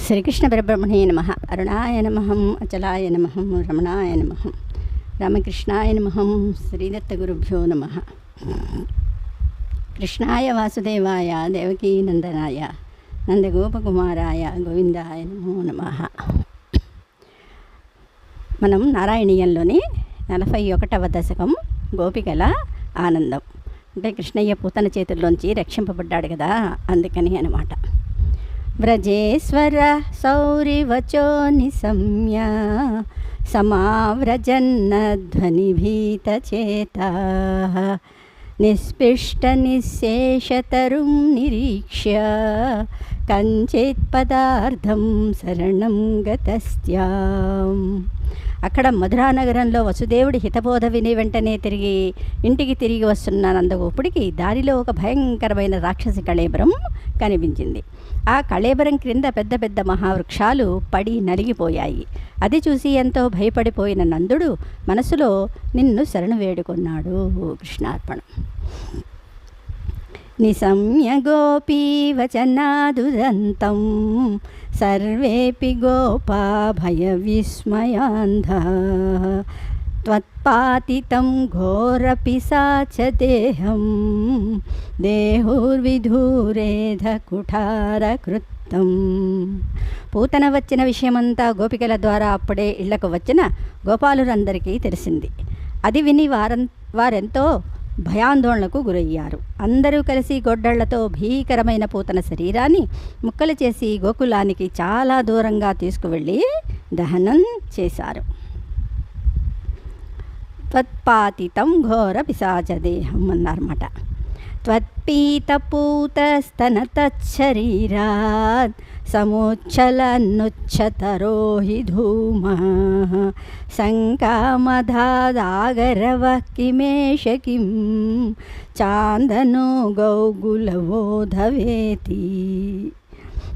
శ్రీకృష్ణ పరబ్రహ్మణే నమః. అరుణాయ నమః, అచలాయ నమః, రమణాయ నమః, రామకృష్ణాయ నమః, శ్రీదత్తగురుభ్యో నమః. కృష్ణాయ వాసుదేవాయ దేవకీనందనాయ నందగోపకుమారాయ గోవిందాయ నమో నమః. మనం నారాయణీయంలోని 41వ దశకం గోపికల ఆనందం. అంటే కృష్ణయ్య పూతన చేతుల్లోంచి రక్షింపబడ్డాడు కదా, అందుకని అన్నమాట. వ్రజేశ్వర సౌరివచో నిశమ్య సమావ్రజన్నధ్వనిభీతచేతాః నిస్పృష్టనిశ్శేషతరుం నిరీక్ష్య కంచిత్ పదార్థం శరణం గతస్త్యాం. అక్కడ మధురానగరంలో వసుదేవుడి హితబోధ విని వెంటనే ఇంటికి తిరిగి వస్తున్న నందగోపుడికి దారిలో ఒక భయంకరమైన రాక్షసి కళేబరం కనిపించింది. ఆ కళేబరం క్రింద పెద్ద పెద్ద మహావృక్షాలు పడి నలిగిపోయాయి. అది చూసి ఎంతో భయపడిపోయిన నందుడు మనసులో నిన్ను శరణు వేడుకొన్నాడు. కృష్ణార్పణం. నిశమ్య గోపీ వచనాదుదంతం సర్వేపి గోపా భయ విస్మయాంధః త్వత్పాతితం ఘోరపిశాచదేహం దేహుర్విధూరేధ కుఠారకృత్తం. పూతన వచ్చిన విషయమంతా గోపికల ద్వారా అప్పుడే ఇళ్లకు వచ్చిన గోపాలురందరికీ తెలిసింది. అది విని వారెంతో భయాందోళనకు గురయ్యారు. అందరూ కలిసి గొడ్డళ్లతో భీకరమైన పూతన శరీరాన్ని ముక్కలు చేసి గోకులానికి చాలా దూరంగా తీసుకువెళ్ళి దహనం చేశారు. త్వత్పాతితం ఘోర పిశాచదేహం అన్నారన్నమాట. త్వత్పీతపూతస్తనతచ్చరీరాత్ సముచ్చలన్నుచ్చతరో హి ధూమః సంకామధాదాగరవః కిమేష కిం చాందనో గౌగులవోధవేతి.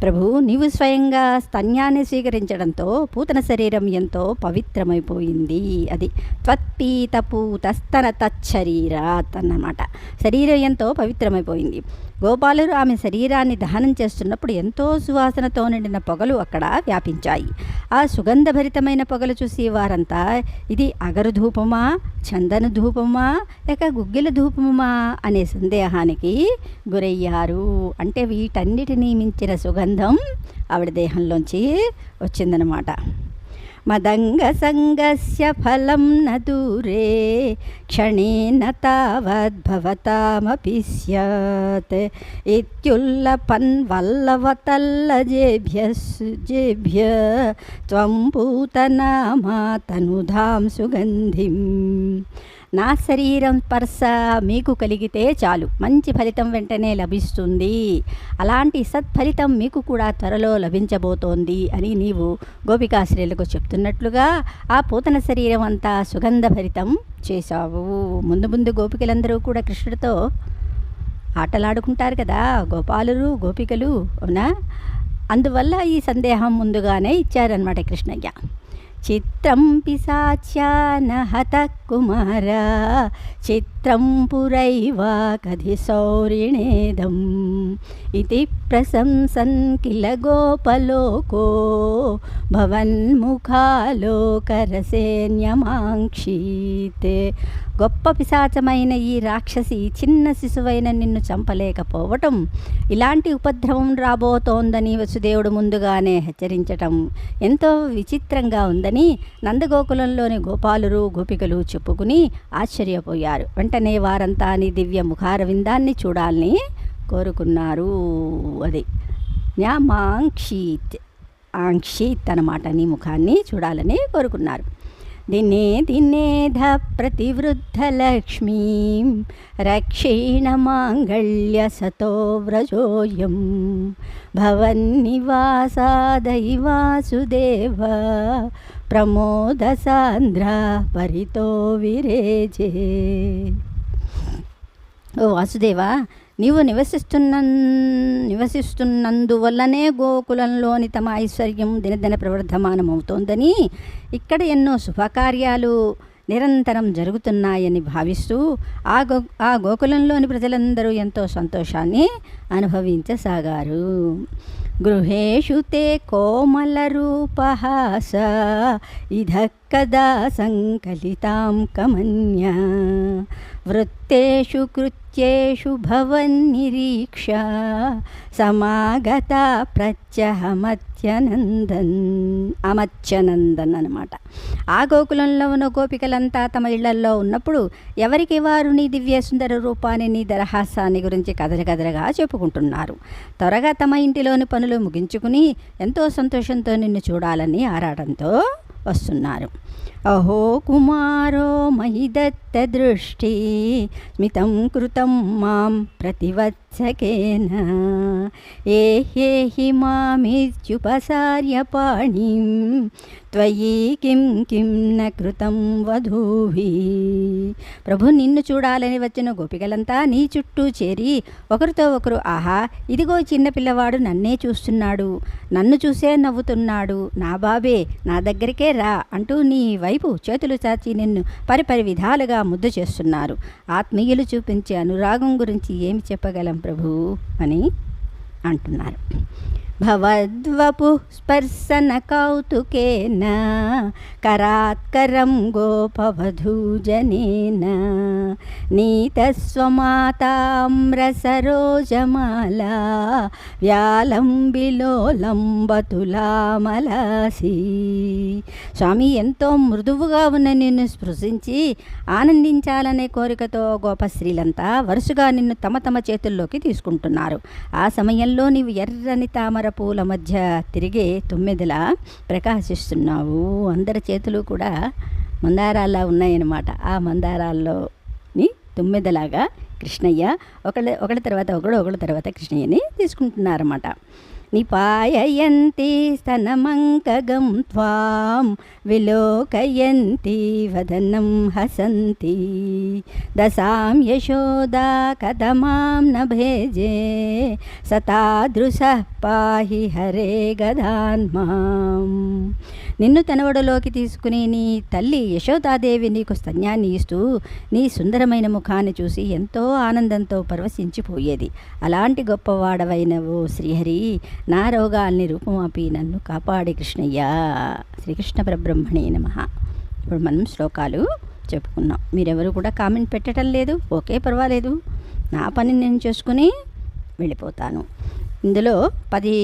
ప్రభు, నీవు స్వయంగా స్తన్యాన్ని స్వీకరించడంతో పూతన శరీరం ఎంతో పవిత్రమైపోయింది. అది త్వత్పీతపూతస్తన తచ్చరీరాత్ అన్నమాట. శరీరం ఎంతో పవిత్రమైపోయింది. గోపాలురు ఆమె శరీరాన్ని దహనం చేస్తున్నప్పుడు ఎంతో సువాసనతో నిండిన పొగలు అక్కడ వ్యాపించాయి. ఆ సుగంధభరితమైన పొగలు చూసి వారంతా ఇది అగరు ధూపమా, చందన ధూపమా, లేక గుగ్గిల ధూపమా అనే సందేహానికి గురయ్యారు. అంటే వీటన్నిటినీ మించిన సుగంధం ఆవిడ దేహంలోంచి వచ్చిందనమాట. మదంగ సంగస్య ఫలం న దూరే క్షణేన తావద్భవతామపి స్యాత్ ఇత్యుల్లపన్ వల్లవతల్లజేభ్య త్వం పూతనామా తనుధాం సుగంధిం. నా శరీరం స్పర్శ మీకు కలిగితే చాలు, మంచి ఫలితం వెంటనే లభిస్తుంది. అలాంటి సత్ఫలితం మీకు కూడా త్వరలో లభించబోతోంది అని నీవు గోపికాశ్రీలకు చెప్తున్నట్లుగా ఆ పూతన శరీరం అంతా సుగంధభరితం చేశావు. ముందు ముందు గోపికలందరూ కూడా కృష్ణుడితో ఆటలాడుకుంటారు కదా, గోపాలురు గోపికలు, అవునా? అందువల్ల ఈ సందేహం ముందుగానే ఇచ్చారనమాట కృష్ణయ్య. చిత్రం పిశాచ్యాన హత కుమార చిత్రం పురైవా కధి సౌరిణేదం ఇతి ప్రశంసన్ కిల గోపలోకో భవన్ముఖాలోకరసేన్యమాంక్షీతే. గొప్ప పిశాచమైన ఈ రాక్షసి చిన్న శిశువైన నిన్ను చంపలేకపోవటం, ఇలాంటి ఉపద్రవం రాబోతోందని వసుదేవుడు ముందుగానే హెచ్చరించటం ఎంతో విచిత్రంగా ఉందని నందగోకులంలోని గోపాలురు గోపికలు చెప్పుకుని ఆశ్చర్యపోయారు. వెంటనే వారంతా నీ దివ్య ముఖార విందాన్ని చూడాలని కోరుకున్నారు. అది ఆంక్షీత్ అన్నమాట, నీ ముఖాన్ని చూడాలని కోరుకున్నారు. దినేధ ప్రతివృద్ధ లక్ష్మీం రక్షేణ మాంగళ్య సతో వ్రజోయం భవన్నివాసాదైవాసుదేవ ప్రమోద సాంద్ర పరితో విరేజే. ఓ వాసుదేవా, నీవు నివసిస్తున్నందువల్లనే గోకులంలోని తమ ఐశ్వర్యం దినదిన ప్రవర్ధమానమవుతోందని, ఇక్కడ ఎన్నో శుభకార్యాలు నిరంతరం జరుగుతున్నాయని భావిస్తూ ఆ గోకులంలోని ప్రజలందరూ ఎంతో సంతోషాన్ని అనుభవించసాగారు. గృహేషు తే కోమలరూపః స ఇధః కదా సంకలితాం కమన్య వృత్తేషు కృత్యేషు భవన్నిరీక్ష సమాగత అమత్యనందన్ అనమాట. ఆ గోకులంలో ఉన్న గోపికలంతా తమ ఇళ్లల్లో ఉన్నప్పుడు ఎవరికి వారు నీ దివ్య సుందర రూపాన్ని, నీ దరహాసాన్ని గురించి కదలగా చెప్పుకుంటున్నారు. త్వరగా తమ ఇంటిలోని పనులు ముగించుకుని ఎంతో సంతోషంతో నిన్ను చూడాలని ఆరాటంతో వస్తున్నారు. అహో కుమారో మహి దత్త దృష్టి స్మితం కృతం మాం ప్రతివత్సకేన ఏహేహి మామిత్యుపసార్య పాణిం త్వయి కిం న కృతం వధూభి. ప్రభు, నిన్ను చూడాలని వచ్చిన గోపికలంతా నీ చుట్టూ చేరి ఒకరితో ఒకరు, ఆహా, ఇదిగో చిన్న పిల్లవాడు నన్నే చూస్తున్నాడు, నన్ను చూసే నవ్వుతున్నాడు, నా బాబే నా దగ్గరికే రా అంటూ నీ వైపు చేతులు చాచి నిన్ను పరిపరి విధాలుగా ముద్దు చేస్తున్నారు. ఆత్మీయులు చూపించే అనురాగం గురించి ఏమి చెప్పగలం ప్రభు అని అంటున్నారు. భవద్వపు స్పర్శన కౌతుకేన కరాత్కరం గోపవధూజనేన నీతస్వమాతామ్రసరోజమాలా వ్యాలంబిలోలంబతులామలాసి. స్వామి, ఎంతో మృదువుగా ఉన్న నిన్ను స్పృశించి ఆనందించాలనే కోరికతో గోపశ్రీలంతా వరుసగా నిన్ను తమ తమ చేతుల్లోకి తీసుకుంటున్నారు. ఆ సమయంలో నీవు ఎర్రని తామర పూల మధ్య తిరిగే తుమ్మెదలా ప్రకాశిస్తున్నావు. అందరి చేతులు కూడా మందారాల్లా ఉన్నాయన్నమాట. ఆ మందారాల్లోని తుమ్మెదలాగా కృష్ణయ్య ఒకళ్ళ తర్వాత ఒకళ్ళ తర్వాత కృష్ణయ్యని తీసుకుంటున్నారన్నమాట. నిపాయయంతి స్తనమంకగం త్వాం విలోకయంతి వదనం హసంతి దశాం యశోదా కథమాం న భేజే సతాదృశః పాహి హరే గదాన్మాం. నిన్ను తనవడలోకి తీసుకుని నీ తల్లి యశోదాదేవి నీకు స్తన్యాన్ని ఇస్తూ నీ సుందరమైన ముఖాన్ని చూసి ఎంతో ఆనందంతో పరవశించిపోయేది. అలాంటి గొప్పవాడవైనవు శ్రీహరి, నా రోగాల్ని రూపమాపి నన్ను కాపాడి కృష్ణయ్య. శ్రీకృష్ణ పరబ్రహ్మణే నమః. ఇప్పుడు మనం శ్లోకాలు చెప్పుకున్నాం. మీరెవరు కూడా కామెంట్ పెట్టడం లేదు. ఓకే, పర్వాలేదు, నా పని నేను చేసుకుని వెళ్ళిపోతాను. ఇందులో 10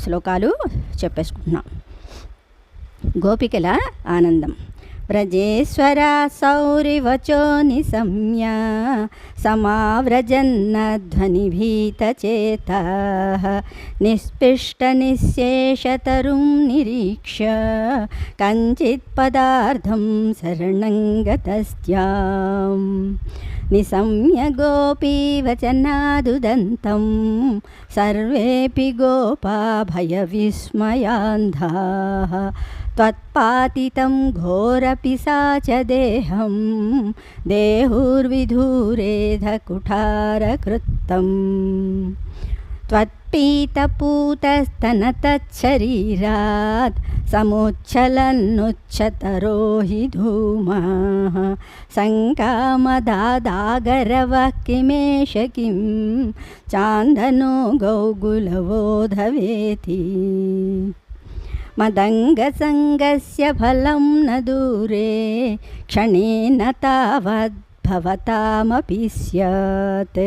శ్లోకాలు చెప్పేసుకుంటున్నాం. గోపికల ఆనందం. వ్రజేశ్వర సౌరివచో నిశమ్య సమావ్రజన్నధ్వనిభీతచేతః నిస్పృష్టనిశ్శేషతరుం నిరీక్ష్య కంచిత్ పదార్థం శరణం గతస్త్యాం నిశమ్య గోపీవచనాదుదంతం సర్వేపి గోపా భయవిస్మయాంధాః త్వత్పాతితం ఘోరపిశాచదేహం దేహుర్విధూరేధకుఠారకృత్తం త్వత్పీతపూతస్తనతచ్చరీరాత్ సముచ్చలన్నుచ్చతరో హి ధూమః సంకామదాదాగరవః కిమేష కిం చాందనో గౌగులవోధవేతి మదంగసంగస్య ఫలం న దూరే క్షణేన తావద్భవతామపి స్యాత్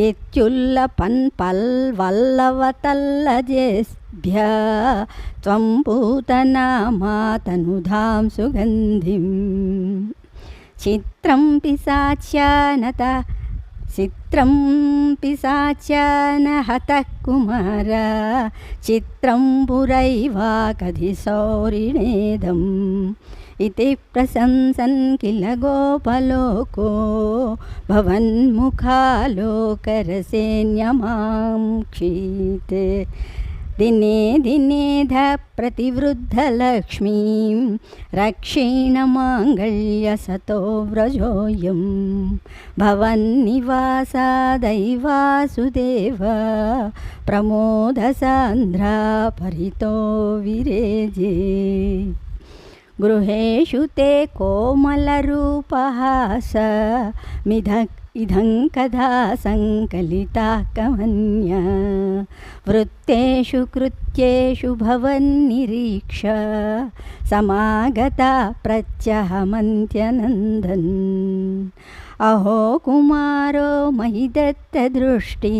ఇత్యుల్లపన్పల్వల్లవతల్లజేభ్య త్వం పూతనామాతనుధాం సుగంధిం చిత్రం పిశాచ్యాన హతః కుమార చిత్రం పురైవాకధిశౌరిణేదం ఇతి ప్రశంసన్ కిల గోపలోకో భవన్ముఖాలోకరసేన్యమాం క్షీతే దినే దినేధ ప్రతివృద్ధలక్ష్మీం రక్షీణమాంగళ్యసతో వ్రజోయం భవన్నివాసాదైవాసుదేవ ప్రమోదసాంధ్రా పరితో విరేజే గృహేషు తే కోమలరూపః స మిధ इदं कथा सङ्कलिता कमन्या वृत्तेषु कृत्येषु भवन्निरीक्ष समागता प्रत्यहमन्त्यनन्दन् अहो कुमारो मयि दत्तदृष्टि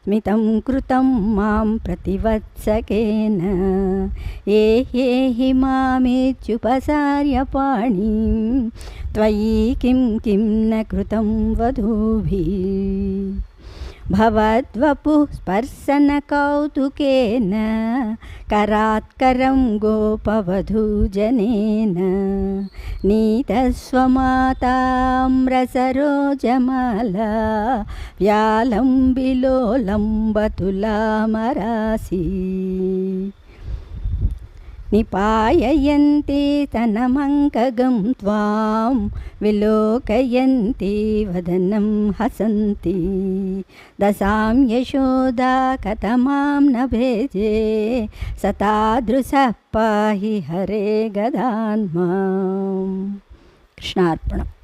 स्मितं कृतं मां प्रतिवत्सकेन हि मामेत्युपसार्य पाणिं त्वयि किं न कृतं वधूभिः भवद्वपुः स्पर्शनकौतुकेन करात्करं गोपवधूजनेन नीतस्वमाताम्रसरोजमाला व्यालम्बिलोलम्बतुलामरासि निपाययन्ति तनमङ्कगं त्वां विलोकयन्ति वदनं हसन्ति दशां यशोदा कथमां न भेजे सतादृशः पाहि हरे गदान्माम्. कृष्णार्पणम्.